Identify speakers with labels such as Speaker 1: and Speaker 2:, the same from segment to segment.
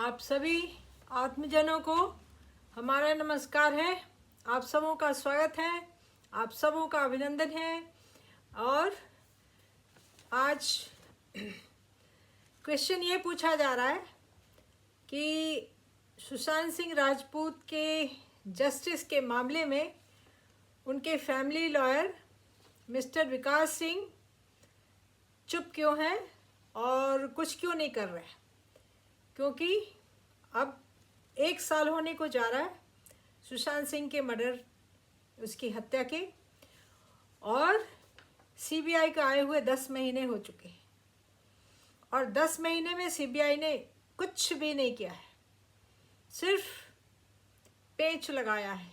Speaker 1: आप सभी आत्मजनों को हमारा नमस्कार है। आप सबों का स्वागत है, आप सबों का अभिनंदन है। और आज क्वेश्चन ये पूछा जा रहा है कि सुशांत सिंह राजपूत के जस्टिस के मामले में उनके फैमिली लॉयर मिस्टर विकास सिंह चुप क्यों हैं और कुछ क्यों नहीं कर रहे। क्योंकि अब 1 साल होने को जा रहा है सुशांत सिंह के मर्डर, उसकी हत्या के, और सीबीआई का आए हुए 10 महीने हो चुके हैं। और 10 महीने में सीबीआई ने कुछ भी नहीं किया है, सिर्फ पेंच लगाया है।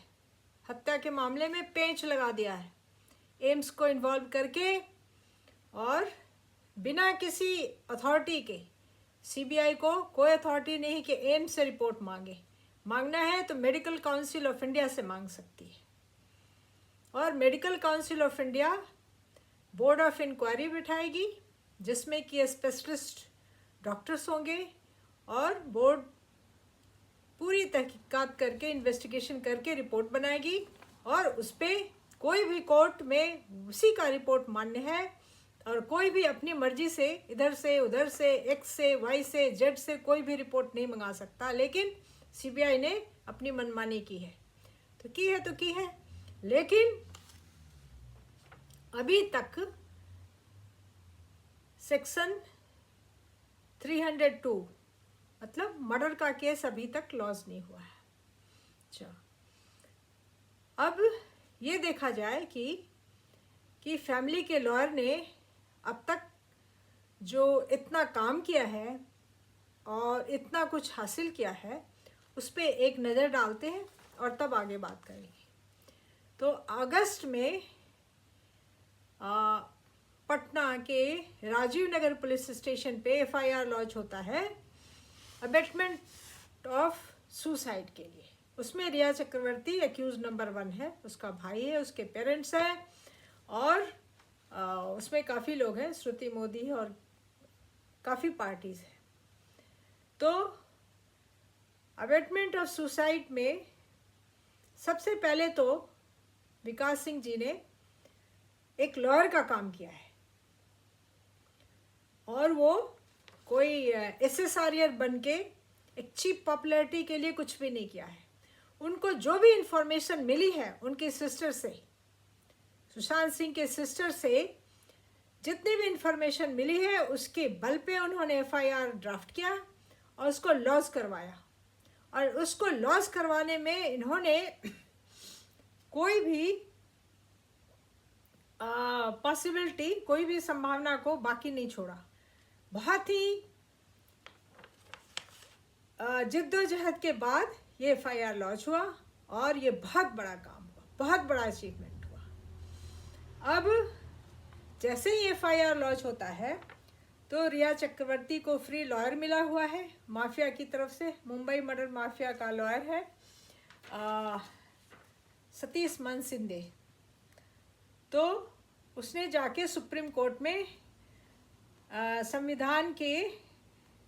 Speaker 1: हत्या के मामले में पेंच लगा दिया है एम्स को इन्वॉल्व करके, और बिना किसी अथॉरिटी के। सीबीआई को कोई अथॉरिटी नहीं कि एम्स से रिपोर्ट मांगना है तो मेडिकल काउंसिल ऑफ इंडिया से मांग सकती है। और medical council of India board of inquiry बिठाएगी जिसमें कि स्पेशलिस्ट डॉक्टर्स होंगे, और बोर्ड पूरी तहकीकात करके इन्वेस्टिगेशन करके रिपोर्ट बनाएगी, और उस पर कोई भी कोर्ट में उसी का रिपोर्ट मान्य है। और कोई भी अपनी मर्जी से इधर से उधर से एक्स से वाई से जेड से कोई भी रिपोर्ट नहीं मंगा सकता। लेकिन सीबीआई ने अपनी मनमानी की है तो की है। लेकिन अभी तक सेक्शन 302 मतलब मर्डर का केस अभी तक लॉन्च नहीं हुआ है। अच्छा, अब ये देखा जाए कि फैमिली के लॉयर ने अब तक जो इतना काम किया है और इतना कुछ हासिल किया है उस पर एक नज़र डालते हैं और तब आगे बात करेंगे। तो अगस्त में पटना के राजीव नगर पुलिस स्टेशन पे एफआईआर लॉन्च होता है अबेटमेंट ऑफ सुसाइड के लिए। उसमें रिया चक्रवर्ती एक्यूज नंबर 1 है, उसका भाई है, उसके पेरेंट्स हैं, और उसमें काफ़ी लोग हैं, श्रुति मोदी और काफ़ी पार्टीज़ हैं। तो अबेटमेंट ऑफ सुसाइड में सबसे पहले तो विकास सिंह जी ने एक लॉयर का काम किया है, और वो कोई एसएसआरईआर बन के एक चीप पॉपुलैरिटी के लिए कुछ भी नहीं किया है। उनको जो भी इंफॉर्मेशन मिली है उनके सिस्टर से, सुशांत सिंह के सिस्टर से जितनी भी इंफॉर्मेशन मिली है उसके बल पे उन्होंने एफआईआर ड्राफ्ट किया और उसको लॉन्च करवाया। और उसको लॉन्च करवाने में इन्होंने कोई भी पॉसिबिलिटी, कोई भी संभावना को बाकी नहीं छोड़ा। बहुत ही जिद्दोजहद के बाद ये एफआईआर लॉन्च हुआ और ये बहुत बड़ा काम हुआ, बहुत बड़ा अचीवमेंट हुआ। अब जैसे ही एफआईआर लॉन्च होता है तो रिया चक्रवर्ती को फ्री लॉयर मिला हुआ है माफिया की तरफ से। मुंबई मर्डर माफिया का लॉयर है सतीश मन सिंधे। तो उसने जाके सुप्रीम कोर्ट में संविधान के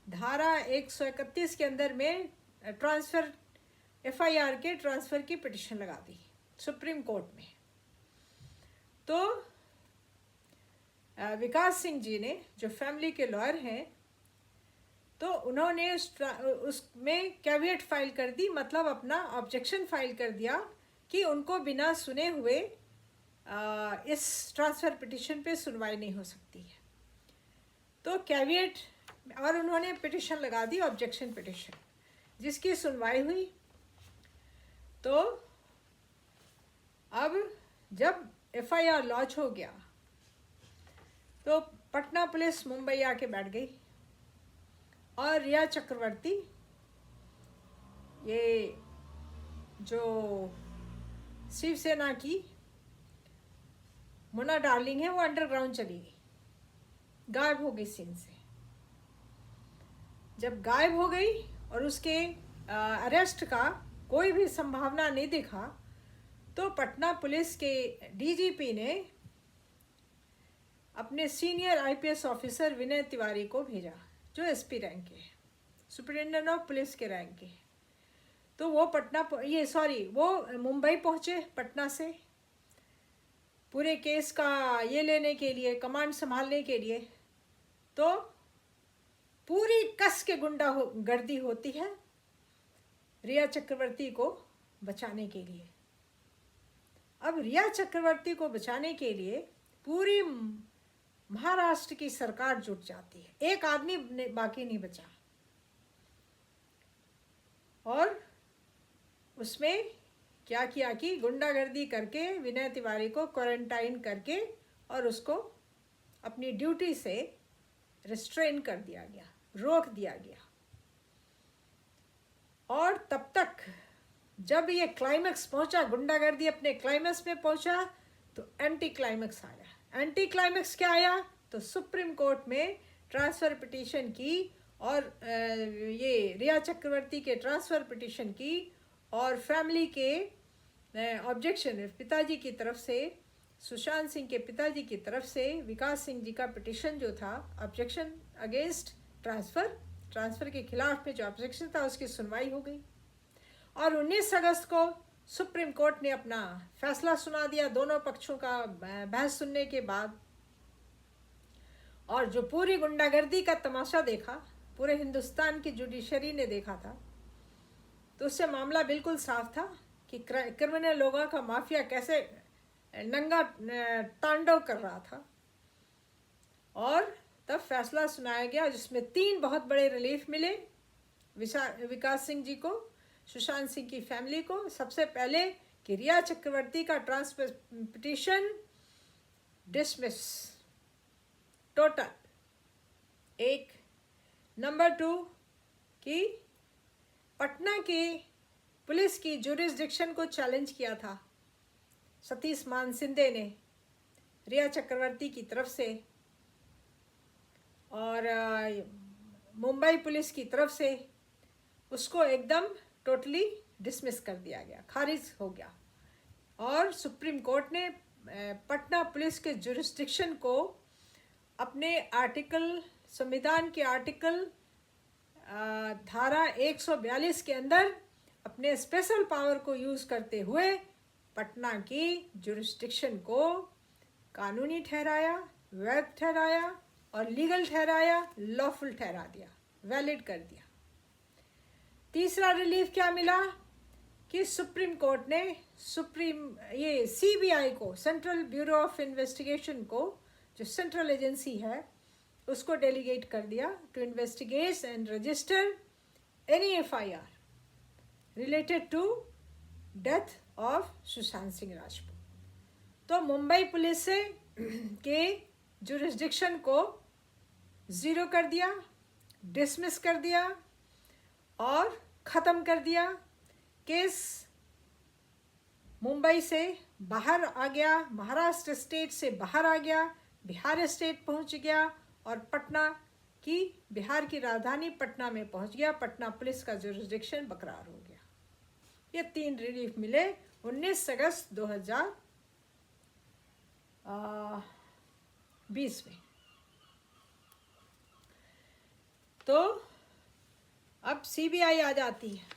Speaker 1: धारा 131 के अंदर में ट्रांसफ़र, एफआईआर के ट्रांसफ़र की पिटिशन लगा दी सुप्रीम कोर्ट में। तो विकास सिंह जी ने, जो फैमिली के लॉयर हैं, तो उन्होंने उसमें कैविएट फाइल कर दी, मतलब अपना ऑब्जेक्शन फाइल कर दिया कि उनको बिना सुने हुए इस ट्रांसफ़र पिटिशन पे सुनवाई नहीं हो सकती है। तो कैविएट, और उन्होंने पिटिशन लगा दी, ऑब्जेक्शन पिटिशन, जिसकी सुनवाई हुई। तो अब जब एफआईआर लॉन्च हो गया तो पटना पुलिस मुंबई आके बैठ गई, और रिया चक्रवर्ती, ये जो शिवसेना की मोना डार्लिंग है, वो अंडरग्राउंड चली गई, गायब हो गई सीन से। जब गायब हो गई और उसके अरेस्ट का कोई भी संभावना नहीं दिखा, तो पटना पुलिस के डीजीपी ने अपने senior IPS officer Vinay Tiwari को भेजा, जो एसपी रैंक के हैं, सुपरिटेंडेंट ऑफ पुलिस के रैंक के। तो वो वो मुंबई पहुँचे पटना से पूरे केस का ये लेने के लिए, कमांड संभालने के लिए। तो पूरी कस के गर्दी होती है रिया चक्रवर्ती को बचाने के लिए। अब रिया चक्रवर्ती को बचाने के लिए पूरी महाराष्ट्र की सरकार जुट जाती है, एक आदमी बाकी नहीं बचा। और उसमें क्या किया कि गुंडागर्दी करके विनय तिवारी को क्वारंटाइन करके और उसको अपनी ड्यूटी से रिस्ट्रेन कर दिया गया, रोक दिया गया। और तब तक जब ये क्लाइमैक्स पहुंचा, गुंडागर्दी अपने क्लाइमैक्स में पहुंचा, तो एंटी क्लाइमैक्स आया। एंटी क्लाइमैक्स क्या आया? तो सुप्रीम कोर्ट में ट्रांसफ़र पिटीशन की और ये रिया चक्रवर्ती के ट्रांसफ़र पिटीशन की और फैमिली के ऑब्जेक्शन, पिताजी की तरफ से, सुशांत सिंह के पिताजी की तरफ से विकास सिंह जी का पिटीशन जो था, ऑब्जेक्शन अगेंस्ट ट्रांसफ़र के खिलाफ में जो ऑब्जेक्शन था, उसकी सुनवाई हो गई। और 19 अगस्त को सुप्रीम कोर्ट ने अपना फैसला सुना दिया दोनों पक्षों का बहस सुनने के बाद। और जो पूरी गुंडागर्दी का तमाशा देखा, पूरे हिंदुस्तान की जुडिशरी ने देखा था, तो उससे मामला बिल्कुल साफ था कि क्रिमिनल लोगों का माफिया कैसे नंगा तांडव कर रहा था। और तब फैसला सुनाया गया जिसमें 3 बहुत बड़े रिलीफ मिले विकास सिंह जी को, सुशांत सिंह की फैमिली को। सबसे पहले कि रिया चक्रवर्ती का ट्रांसफर पिटीशन डिसमिस टोटल, एक। नंबर 2 कि पटना की पुलिस की जुरिस्डिक्शन को चैलेंज किया था सतीश मान सिंधे ने रिया चक्रवर्ती की तरफ से, और मुंबई पुलिस की तरफ से, उसको एकदम टोटली डिसमिस कर दिया गया, खारिज हो गया। और सुप्रीम कोर्ट ने पटना पुलिस के जुरिस्डिक्शन को अपने आर्टिकल, संविधान के आर्टिकल धारा 142 के अंदर अपने स्पेशल पावर को यूज़ करते हुए पटना की जुरिस्डिक्शन को कानूनी ठहराया, वैध ठहराया और लीगल ठहराया, लॉफुल ठहरा दिया, वैलिड कर दिया। तीसरा रिलीफ क्या मिला कि सुप्रीम कोर्ट ने सीबीआई को, सेंट्रल ब्यूरो ऑफ इन्वेस्टिगेशन को, जो सेंट्रल एजेंसी है, उसको डेलीगेट कर दिया to investigate and register any FIR related to death of Sushant Singh Rajput. तो मुंबई पुलिस से के जुरिस्डिक्शन को ज़ीरो कर दिया, डिसमिस कर दिया और ख़त्म कर दिया। केस मुंबई से बाहर आ गया, महाराष्ट्र स्टेट से बाहर आ गया, बिहार स्टेट पहुंच गया और पटना की, बिहार की राजधानी पटना में पहुंच गया। पटना पुलिस का जुरिस्डिक्शन बरकरार हो गया। ये 3 रिलीफ मिले 19 अगस्त 2020 में। तो अब सीबीआई आ जाती है।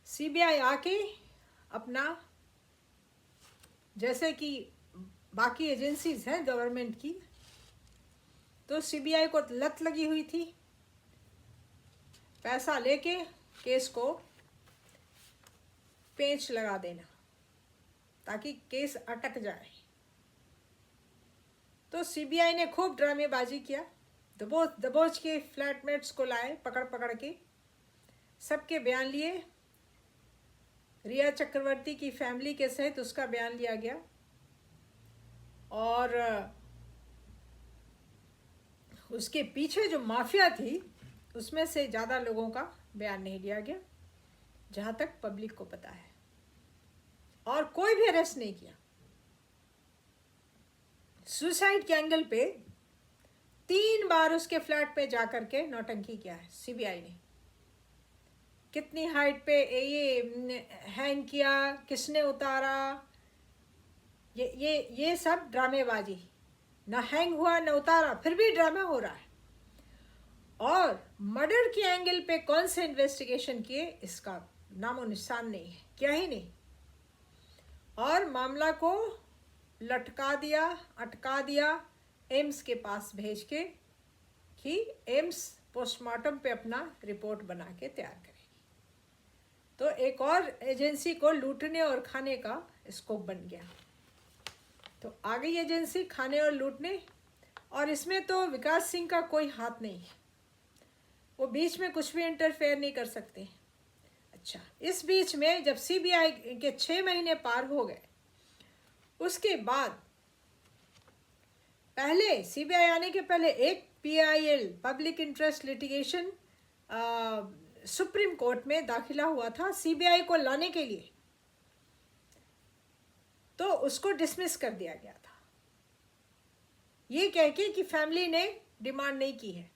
Speaker 1: सीबीआई आके अपना, जैसे कि बाकी एजेंसीज हैं गवर्नमेंट की, तो सीबीआई को लत लगी हुई थी पैसा लेके केस को पेंच लगा देना ताकि केस अटक जाए। तो सीबीआई ने खूब ड्रामेबाजी किया, दबोच के फ्लैटमेट्स को लाए, पकड़ के सबके बयान लिए। रिया चक्रवर्ती की फैमिली के सहित उसका बयान लिया गया और उसके पीछे जो माफिया थी उसमें से ज़्यादा लोगों का बयान नहीं लिया गया, जहाँ तक पब्लिक को पता है। और कोई भी अरेस्ट नहीं किया। सुसाइड के एंगल पे 3 बार उसके फ्लैट पे जा करके नौटंकी किया है सीबीआई ने। कितनी हाइट पे ये हैंग किया, किसने उतारा, ये सब ड्रामेबाजी। ना हैंग हुआ ना उतारा, फिर भी ड्रामा हो रहा है। मर्डर के एंगल पे कौन से इन्वेस्टिगेशन किए इसका नामो निशान नहीं है, क्या ही नहीं। और मामला को लटका दिया, अटका दिया एम्स के पास भेज के कि एम्स पोस्टमार्टम पे अपना रिपोर्ट बना के तैयार करेगी। तो एक और एजेंसी को लूटने और खाने का स्कोप बन गया। तो आ गई एजेंसी खाने और लूटने, और इसमें तो विकास सिंह का कोई हाथ नहीं है, वो बीच में कुछ भी इंटरफेयर नहीं कर सकते। अच्छा, इस बीच में जब सीबीआई के 6 महीने पार हो गए, उसके बाद पहले सीबीआई आने के पहले एक PIL public interest litigation supreme court में दाखिला हुआ था सीबीआई को लाने के लिए, तो उसको डिसमिस कर दिया गया था, ये कह के कि फैमिली ने डिमांड नहीं की है,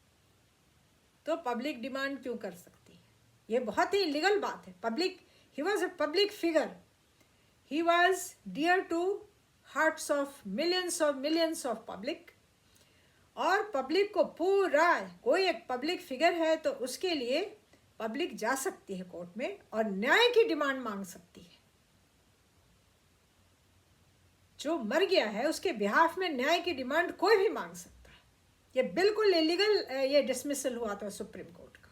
Speaker 1: तो पब्लिक डिमांड क्यों कर सकती है। ये बहुत ही लीगल बात है। Public, he was a public figure, he was dear to hearts of millions of public, और पब्लिक को पूरा, कोई एक पब्लिक फिगर है तो उसके लिए पब्लिक जा सकती है कोर्ट में और न्याय की डिमांड मांग सकती है। जो मर गया है उसके बिहाफ में न्याय की डिमांड कोई भी मांग सकता है। ये बिल्कुल इलीगल ये डिसमिसल हुआ था सुप्रीम कोर्ट का।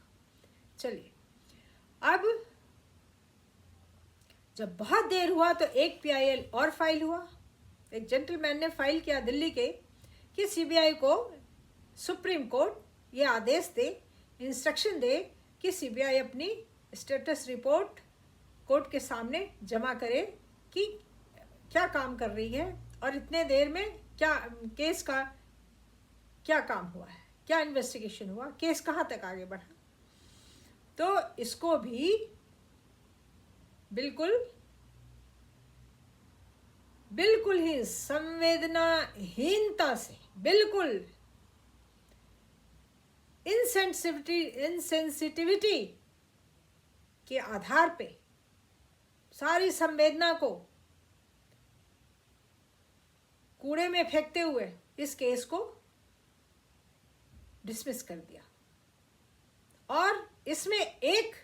Speaker 1: चलिए, अब जब बहुत देर हुआ तो एक पीआईएल और फाइल हुआ। एक जेंटलमैन ने फाइल किया दिल्ली के कि सीबीआई को सुप्रीम कोर्ट ये आदेश दे, इंस्ट्रक्शन दे कि सीबीआई अपनी स्टेटस रिपोर्ट कोर्ट के सामने जमा करे कि क्या काम कर रही है और इतने देर में क्या केस का क्या काम हुआ है, क्या इन्वेस्टिगेशन हुआ, केस कहाँ तक आगे बढ़ा। तो इसको भी बिल्कुल ही संवेदनाहीनता से, बिल्कुल इनसेंसिटिविटी के आधार पे सारी संवेदना को कूड़े में फेंकते हुए इस केस को डिसमिस कर दिया। और इसमें एक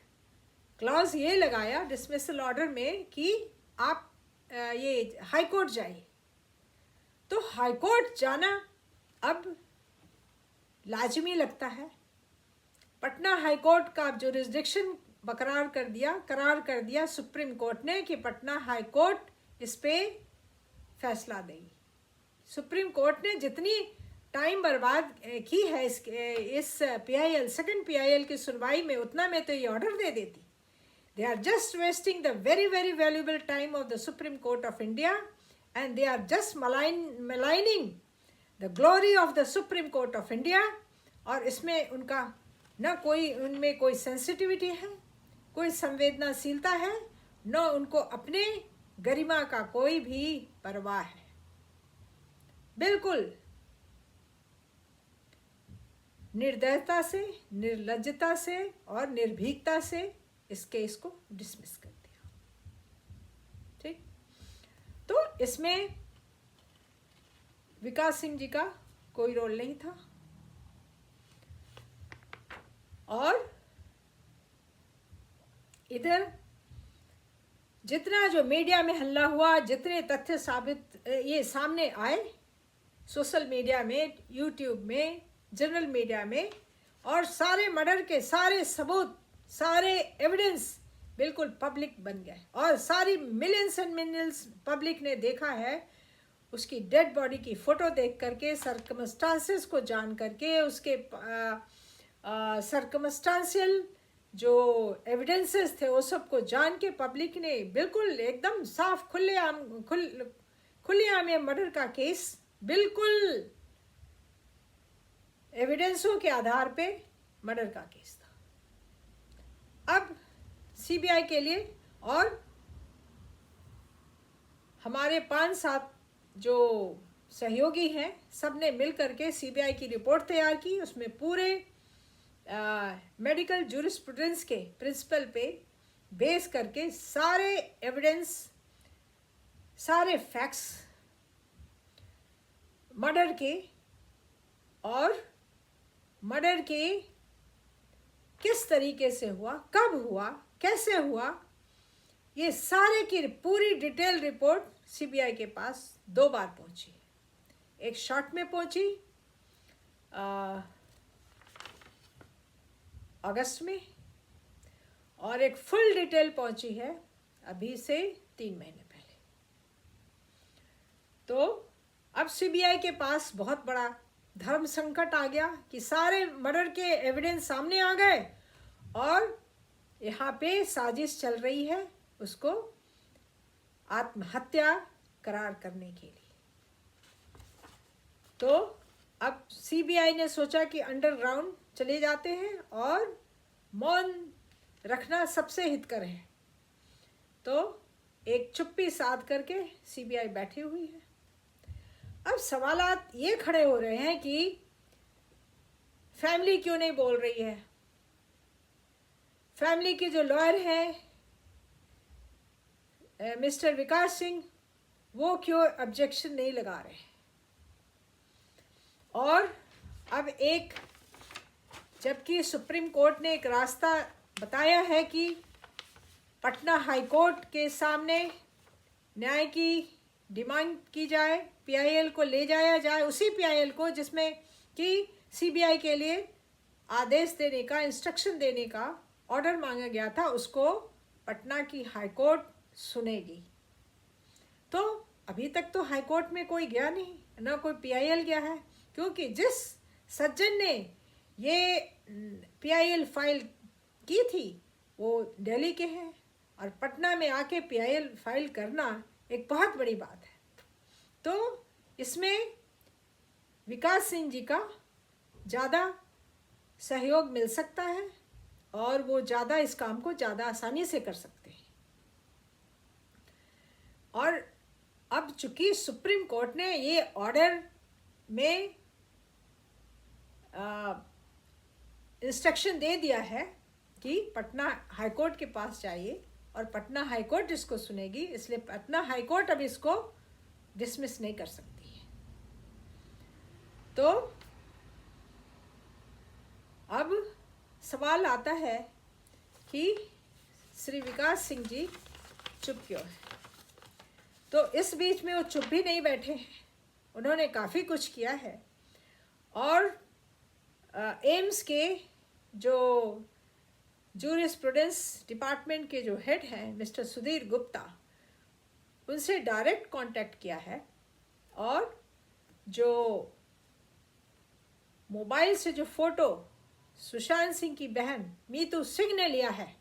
Speaker 1: क्लॉज ये लगाया डिसमिसल ऑर्डर में कि आप ये हाई कोर्ट जाइए। तो हाई कोर्ट जाना अब लाजमी लगता है। पटना हाई कोर्ट का जुरिस्डिक्शन करार कर दिया सुप्रीम कोर्ट ने कि पटना हाई कोर्ट इस पे फैसला देगी। सुप्रीम कोर्ट ने जितनी टाइम बर्बाद की है इस पीआईएल सेकंड पीआईएल की सुनवाई में, उतना में तो ये ऑर्डर दे देती। They are just wasting the very, very valuable time of the Supreme Court of India, and they are just maligning the glory of the Supreme Court of India. और इसमें उनका न कोई, उनमें कोई सेंसिटिविटी है, कोई संवेदनाशीलता है, न उनको अपने गरिमा का कोई भी परवाह है। बिल्कुल निर्दयता से, निर्लज्जता से और निर्भीकता से इस केस को डिसमिस कर दिया। ठीक, तो इसमें विकास सिंह जी का कोई रोल नहीं था। और इधर जितना जो मीडिया में हल्ला हुआ, जितने तथ्य साबित ये सामने आए सोशल मीडिया में, यूट्यूब में, जनरल मीडिया में, और सारे मर्डर के सारे सबूत, सारे एविडेंस बिल्कुल पब्लिक बन गए। और सारी मिलियंस एंड मिलियंस पब्लिक ने देखा है। उसकी डेड बॉडी की फ़ोटो देख करके, सर्कमस्टांसेस को जान करके, उसके सर्कमस्टांशियल जो एविडेंसेस थे वो सब को जान के पब्लिक ने बिल्कुल एकदम साफ खुलेआम ये मर्डर का केस बिल्कुल एविडेंसों के आधार पे मर्डर का केस था। अब सीबीआई के लिए और हमारे 5-7 जो सहयोगी हैं, सब ने मिल करके सीबीआई की रिपोर्ट तैयार की। उसमें पूरे मेडिकल जूरिस्प्रूडेंस के प्रिंसिपल पे बेस करके सारे एविडेंस, सारे फैक्ट्स मर्डर के और मर्डर के किस तरीके से हुआ, कब हुआ, कैसे हुआ, ये सारे की पूरी डिटेल रिपोर्ट सीबीआई के पास 2 बार पहुंची। एक शॉर्ट में पहुंची अगस्त में, और एक फुल डिटेल पहुंची है अभी से 3 महीने पहले। तो अब सीबीआई के पास बहुत बड़ा धर्म संकट आ गया कि सारे मर्डर के एविडेंस सामने आ गए और यहाँ पे साजिश चल रही है उसको आत्महत्या करार करने के लिए। तो अब सीबीआई ने सोचा कि अंडरग्राउंड चले जाते हैं और मौन रखना सबसे हितकर है। तो एक चुप्पी साध करके सीबीआई बैठी हुई है। अब सवालात ये खड़े हो रहे हैं कि फैमिली क्यों नहीं बोल रही है, फैमिली के जो लॉयर हैं मिस्टर विकास सिंह, वो क्यों ऑब्जेक्शन नहीं लगा रहे हैं। और अब एक, जबकि सुप्रीम कोर्ट ने एक रास्ता बताया है कि पटना हाई कोर्ट के सामने न्याय की डिमांड की जाए, पीआईएल को ले जाया जाए, उसी पीआईएल को जिसमें कि सीबीआई के लिए आदेश देने का, इंस्ट्रक्शन देने का ऑर्डर मांगा गया था, उसको पटना की हाई कोर्ट सुनेगी। तो अभी तक तो हाई कोर्ट में कोई गया नहीं, ना कोई पीआईएल गया है, क्योंकि जिस सज्जन ने ये पीआईएल फाइल की थी वो दिल्ली के हैं, और पटना में आके पीआईएल फाइल करना एक बहुत बड़ी बात है। तो इसमें विकास सिंह जी का ज़्यादा सहयोग मिल सकता है और वो ज़्यादा इस काम को ज़्यादा आसानी से कर सकते हैं। और अब चूंकि सुप्रीम कोर्ट ने ये ऑर्डर में इंस्ट्रक्शन दे दिया है कि पटना हाई कोर्ट के पास जाइए और पटना हाई कोर्ट इसको सुनेगी, इसलिए पटना हाई कोर्ट अब इसको डिसमिस नहीं कर सकती है। तो अब सवाल आता है कि श्री विकास सिंह जी चुप क्यों है। तो इस बीच में वो चुप भी नहीं बैठे हैं, उन्होंने काफ़ी कुछ किया है। और एम्स के जो जूरिस्प्रूडेंस डिपार्टमेंट के जो हेड हैं मिस्टर सुधीर गुप्ता, उनसे डायरेक्ट कांटेक्ट किया है और जो मोबाइल से जो फोटो सुशांत सिंह की बहन मीतू सिंह ने लिया है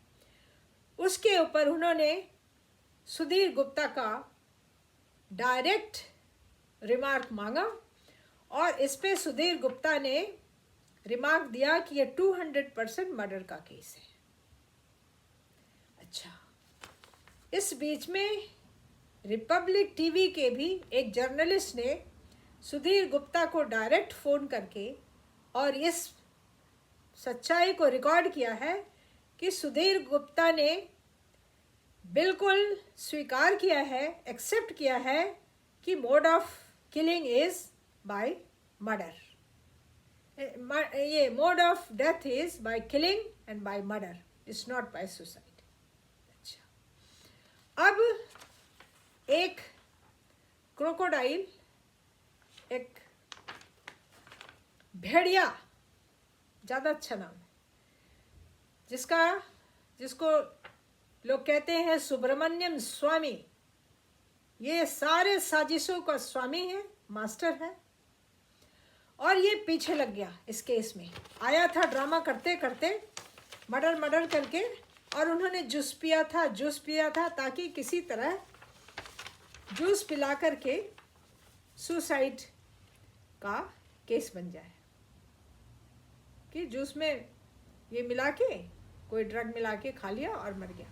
Speaker 1: उसके ऊपर उन्होंने सुधीर गुप्ता का डायरेक्ट रिमार्क मांगा, और इस पे सुधीर गुप्ता ने रिमार्क दिया कि ये 200% मर्डर का केस है। अच्छा, इस बीच में रिपब्लिक टीवी के भी एक जर्नलिस्ट ने सुधीर गुप्ता को डायरेक्ट फ़ोन करके और इस सच्चाई को रिकॉर्ड किया है कि सुधीर गुप्ता ने बिल्कुल स्वीकार किया है, एक्सेप्ट किया है कि mode of killing is by murder, ये mode of death is by killing and by murder, it's not by suicide. अच्छा, अब एक क्रोकोडाइल, एक भेड़िया, ज़्यादा अच्छा नाम है, जिसको लोग कहते हैं सुब्रमण्यम स्वामी, ये सारे साजिशों का स्वामी है, मास्टर है, और ये पीछे लग गया इस केस में। आया था ड्रामा करते करते, मर्डर करके, और उन्होंने जूस पिया था ताकि किसी तरह जूस पिला करके सुसाइड का केस बन जाए, कि जूस में ये मिला के, कोई ड्रग मिला के खा लिया और मर गया।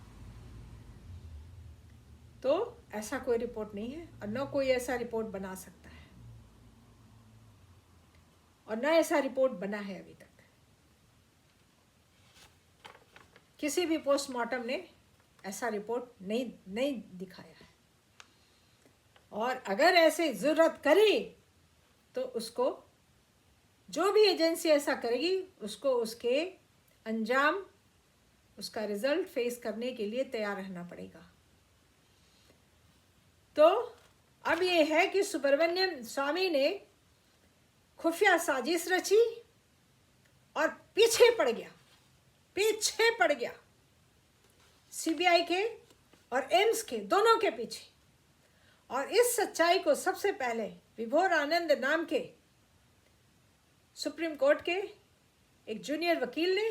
Speaker 1: तो ऐसा कोई रिपोर्ट नहीं है और न कोई ऐसा रिपोर्ट बना सकता है, और न ऐसा रिपोर्ट बना है अभी तक। किसी भी पोस्टमार्टम ने ऐसा रिपोर्ट नहीं दिखाया है, और अगर ऐसे ज़रूरत करे तो उसको, जो भी एजेंसी ऐसा करेगी, उसको उसके अंजाम, उसका रिजल्ट फेस करने के लिए तैयार रहना पड़ेगा। तो अब ये है कि सुब्रमण्यम स्वामी ने खुफिया साजिश रची और पीछे पड़ गया सीबीआई के और एम्स के, दोनों के पीछे। और इस सच्चाई को सबसे पहले विभोर आनंद नाम के सुप्रीम कोर्ट के एक जूनियर वकील ने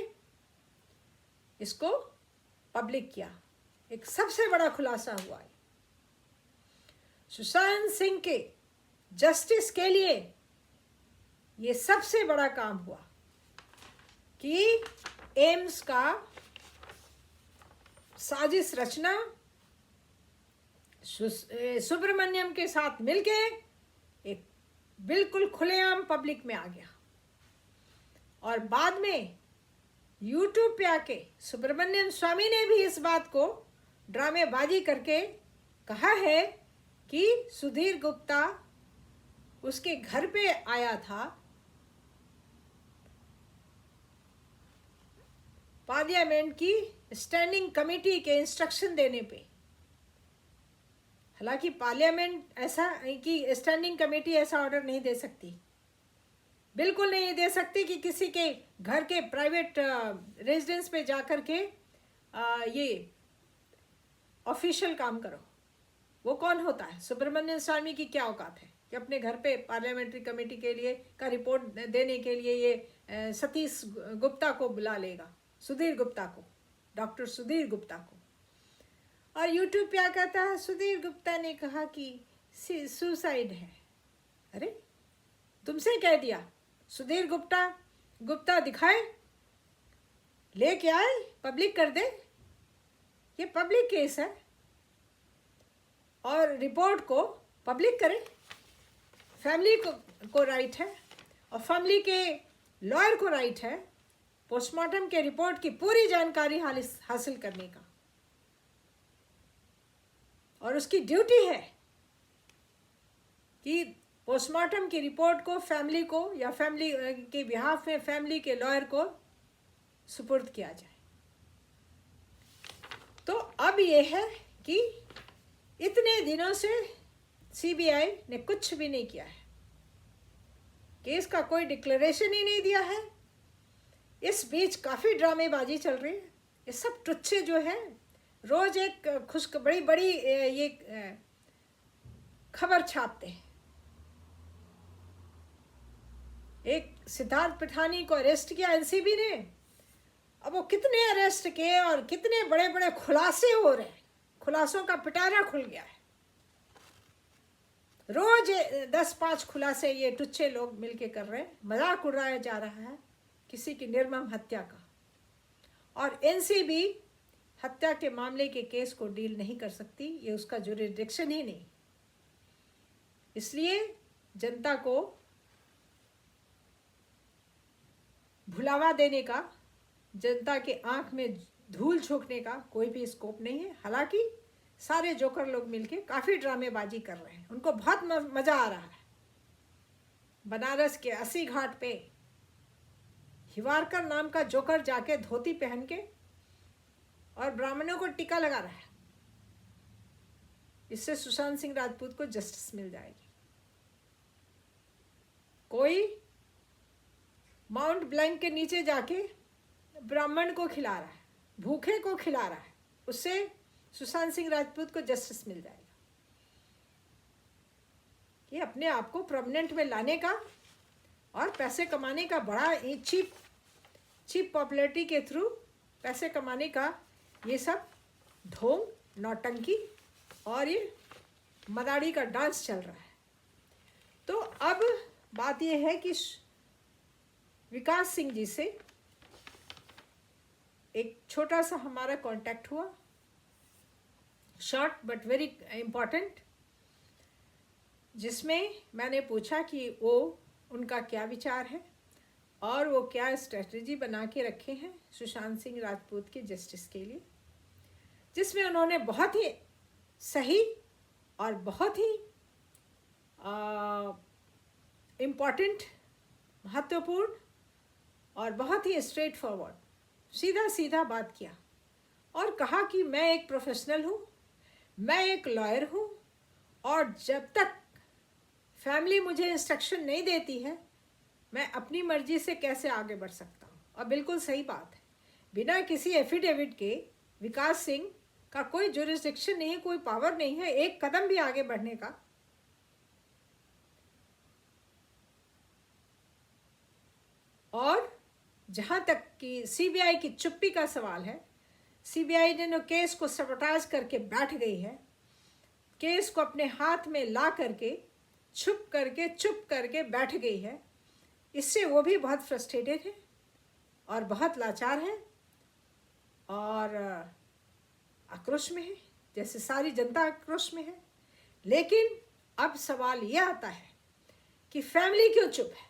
Speaker 1: इसको पब्लिक किया। एक सबसे बड़ा खुलासा हुआ है। सुशांत सिंह के जस्टिस के लिए ये सबसे बड़ा काम हुआ कि एम्स का साजिश रचना सुब्रमण्यम के साथ मिलके एक बिल्कुल खुलेआम पब्लिक में आ गया। और बाद में यूट्यूब पे आके सुब्रमण्यम स्वामी ने भी इस बात को ड्रामेबाजी करके कहा है कि सुधीर गुप्ता उसके घर पे आया था पार्लियामेंट की स्टैंडिंग कमेटी के इंस्ट्रक्शन देने पे। हालांकि पार्लियामेंट ऐसा कि स्टैंडिंग कमेटी ऐसा ऑर्डर नहीं दे सकती, बिल्कुल नहीं दे सकती कि किसी के घर के प्राइवेट रेजिडेंस पे जाकर के ये ऑफिशियल काम करो। वो कौन होता है? सुब्रमण्यम स्वामी की क्या औकात है कि अपने घर पे पार्लियामेंट्री कमेटी के लिए का रिपोर्ट देने के लिए ये सतीश गुप्ता को बुला लेगा, सुधीर गुप्ता को, डॉक्टर सुधीर गुप्ता को। और यूट्यूब पे क्या कहता है? सुधीर गुप्ता ने कहा कि सुसाइड है। अरे तुमसे कह दिया सुधीर गुप्ता दिखाए, लेके आए, पब्लिक कर दे। ये पब्लिक केस है और रिपोर्ट को पब्लिक करें। फैमिली को राइट है और फैमिली के लॉयर को राइट है पोस्टमार्टम के रिपोर्ट की पूरी जानकारी हासिल करने का। और उसकी ड्यूटी है कि पोस्टमार्टम की रिपोर्ट को फैमिली को या फैमिली के बिहाफ में फैमिली के लॉयर को सुपुर्द किया जाए। तो अब ये है कि इतने दिनों से सीबीआई ने कुछ भी नहीं किया है, केस का कोई डिक्लेरेशन ही नहीं दिया है। इस बीच काफ़ी ड्रामेबाजी चल रही है। ये सब टुच्चे जो है रोज एक बड़ी ये खबर छापते हैं। एक सिद्धार्थ पिठानी को अरेस्ट किया एनसीबी ने, अब वो कितने अरेस्ट किए और कितने बड़े बड़े खुलासे हो रहे हैं, खुलासों का पिटारा खुल गया है। रोज 10-5 खुलासे ये टुच्चे लोग मिलके कर रहे हैं। मजाक उड़ाया जा रहा है किसी की निर्मम हत्या का। और एनसीबी हत्या के मामले के केस को डील नहीं कर सकती, ये उसका जुरिडिक्शन ही नहीं। इसलिए जनता को भुलावा देने का, जनता के आंख में धूल झोंकने का कोई भी स्कोप नहीं है। हालांकि सारे जोकर लोग मिलके काफ़ी ड्रामेबाजी कर रहे हैं, उनको बहुत मज़ा आ रहा है। बनारस के 80 घाट पे हिवारकर नाम का जोकर जाके धोती पहन के और ब्राह्मणों को टीका लगा रहा है। इससे सुशांत सिंह राजपूत को जस्टिस मिल जाएगी। कोई माउंट ब्लैंक के नीचे जाके ब्राह्मण को खिला रहा है, भूखे को खिला रहा है, उससे सुशांत सिंह राजपूत को जस्टिस मिल जाएगा। ये अपने आप को प्रोमिनेंट में लाने का और पैसे कमाने का बड़ा चीप पॉपुलैरिटी के थ्रू पैसे कमाने का ये सब ढोंग, नौटंकी और ये मदारी का डांस चल रहा है। तो अब बात ये है कि विकास सिंह जी से एक छोटा सा हमारा कांटेक्ट हुआ, शॉर्ट बट वेरी इम्पॉर्टेंट, जिसमें मैंने पूछा कि वो उनका क्या विचार है और वो क्या स्ट्रेटजी बना के रखे हैं सुशांत सिंह राजपूत के जस्टिस के लिए, जिसमें उन्होंने बहुत ही सही और बहुत ही इम्पॉर्टेंट, महत्वपूर्ण और बहुत ही स्ट्रेट फॉरवर्ड सीधा सीधा बात किया और कहा कि मैं एक प्रोफेशनल हूँ, मैं एक लॉयर हूँ, और जब तक फैमिली मुझे इंस्ट्रक्शन नहीं देती है मैं अपनी मर्जी से कैसे आगे बढ़ सकता हूँ। और बिल्कुल सही बात है, बिना किसी एफिडेविट के विकास सिंह का कोई जुरिस्डिक्शन नहीं है, कोई पावर नहीं है एक कदम भी आगे बढ़ने का। और जहाँ तक कि सीबीआई की चुप्पी का सवाल है, सीबीआई ने केस को सबोटाज करके बैठ गई है, केस को अपने हाथ में ला करके चुप करके बैठ गई है। इससे वो भी बहुत फ्रस्ट्रेटेड है और बहुत लाचार है और आक्रोश में है, जैसे सारी जनता आक्रोश में है। लेकिन अब सवाल ये आता है कि फैमिली क्यों चुप है।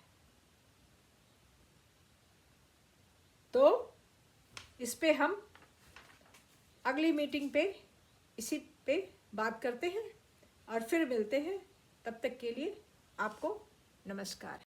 Speaker 1: तो इस पे हम अगली मीटिंग पे इसी पे बात करते हैं और फिर मिलते हैं। तब तक के लिए आपको नमस्कार।